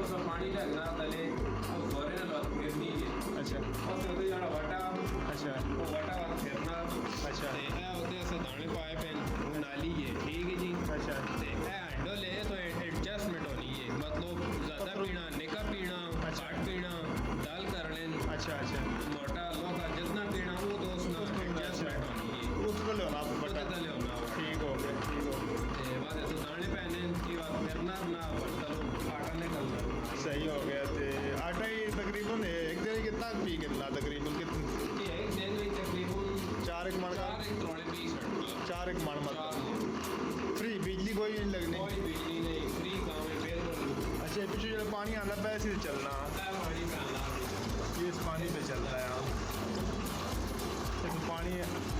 उस पानी लगना तले उस गोरे ना फिरनी है। अच्छा उस होते जाना वटा अच्छा वो वटा वाला फिरना। अच्छा ते है होते ऐसे दाने पाए पे नाली है ठीक है जी। अच्छा ते है हैंडल है तो एडजस्टमेंट होनी है मतलब ज़्यादा पीना निका पीना अच्छा। घट पीना दाल कर लें अच्छा अच्छा मोटा लोग जितना पीना वो तो उसना एडजस्टमेंट होनी है। उस तो ले आप वो बटा तो ले होना ठीक हो गया ठीक हो गया ते बाद तो दाने पहने की बात फिरना ना चलो आटा निकलना सही हो गया। तो आटा ही तकरीबन एक दिन कितना पी कितना तकरीबन कितना ये एक दिन में तकरीबन 4 एक मन का 4 एक तोड़े 20 मिनट 4 एक मन मतलब 4 फ्री बिजली कोई नहीं लगनी। कोई बिजली नहीं फ्री काम है बिल्कुल। अच्छा पीछे जो पानी आना पैसे से चलना पानी पहना ये इस पानी पे चलता है हाँ। इसमें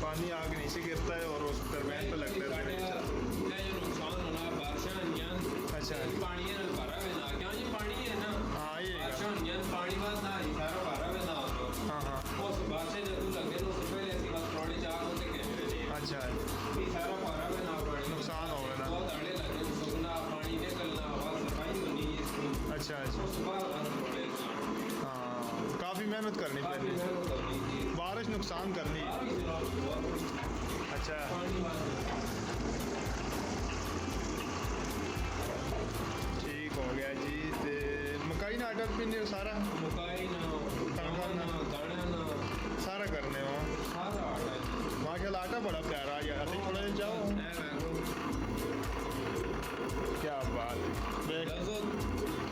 पानी आग नीचे गिरता है और उस टरबाइन पे लगता है। जो नुकसान होना बारिशां अंजान अच्छा पानी है ना भरा हुआ ना क्या ये पानी है ना हाँ ये है। बारिशां अंजान पानी बात ना सारा भरा हुआ ना हाँ हाँ उस बारिश जब लगे तो उससे पहले ऐसी बात थोड़ी चार होते कहते हैं अच्छा ये सारा भरा हुआ ना पानी नुकसान हो गया ना। बहुत अड़े लगे सुखना पानी निकलना हवा सफाई होनी है इसकी अच्छा अच्छा उस बाद थोड़े हाँ काफ़ी मेहनत करनी काफी पड़ती मेहनत होनी थी। बारिश नुकसान करनी अच्छा ठीक हो गया जी। तो मकाई ना आटा पीने सारा मकाई ना कणका ना दाना ना सारा करने हो सारा आटा है। माशाल्लाह आटा बड़ा प्यारा यार अभी थोड़ा सा जाओ क्या बात है देख लज़्ज़त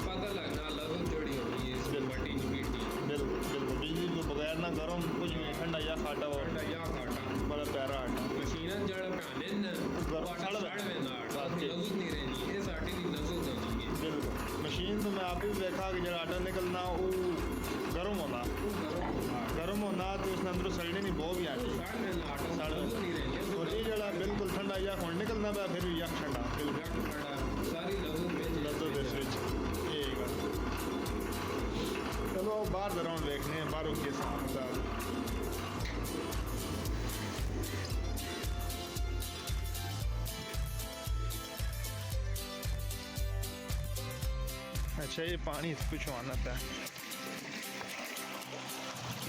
पता लगना लज़्ज़त जोड़ी होगी है इसमें मट्टी की पीटी बिल्कुल बिल्कुल बिजली के बगैर ना गर्म कुछ भी ठंडा या खाटा हो ठंडा या खाटा बड़ा प्यारा आटा मशीनन जड़ पाने न गर्म आटा सड़ में ना आटा लज़्ज़त नहीं रहनी इस आटे की लज़्ज़त होनी है। बिल्कुल मशीन तो मैं आप ही देखा कि जब आटा निकलना वो गर्म होना तो उसने अंदर सड़ने की बो भी आती सड़ में ना आटा सड़ लज़्ज़त नहीं रहनी और ये जड़ा बिल्कुल ठंडा या खून निकलना पा फिर भी यक ठंडा बिल्कुल सारी लज़्ज़त में लद्दत इस विच ये गल चलो बाहर दा राउंड देखने हैं बाहरों के साथ अच्छा ये पानी इस पिछों आना था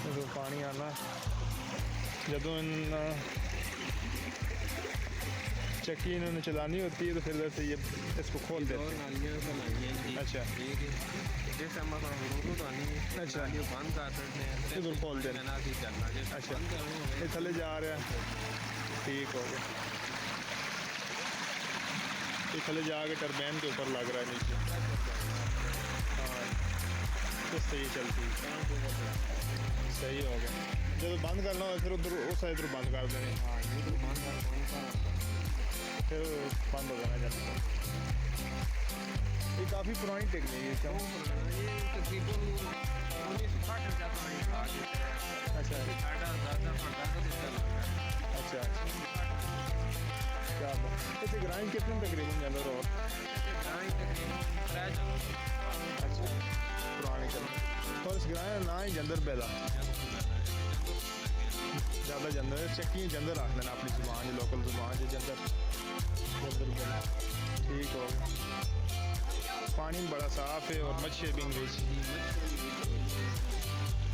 जो पानी आना जदों चक्की इन्होंने चलानी होती है तो फिर वैसे ये इसको खोल देते हैं। अच्छा ठीक है जैसे हम तो आनी है अच्छा बंद कर देते हैं इधर खोल देना अच्छा ये थले जा रहा है ठीक हो गया ये थले जाके टरबाइन के ऊपर लग रहा है नीचे हाँ तो सही चलती है सही हो गया जब बंद करना हो फिर उधर उस साइड उधर बंद कर देने हाँ फिर बंद हो जाना जब ये काफ़ी पुरानी टेक्निक है क्यों अच्छा अच्छा क्या ऐसे ग्राइंड कितने तकरीबन जानवर और अच्छा पुरानी चल और इस ग्राइंड ना ही जंदर बेला ज़्यादा जंदर चक्की जंदर रख लेना अपनी जुबान लोकल जुबान जो जंदर बेला ठीक हो गया पानी बड़ा साफ है और मच्छी भी इंग्लिश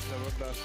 ज़बरदस्त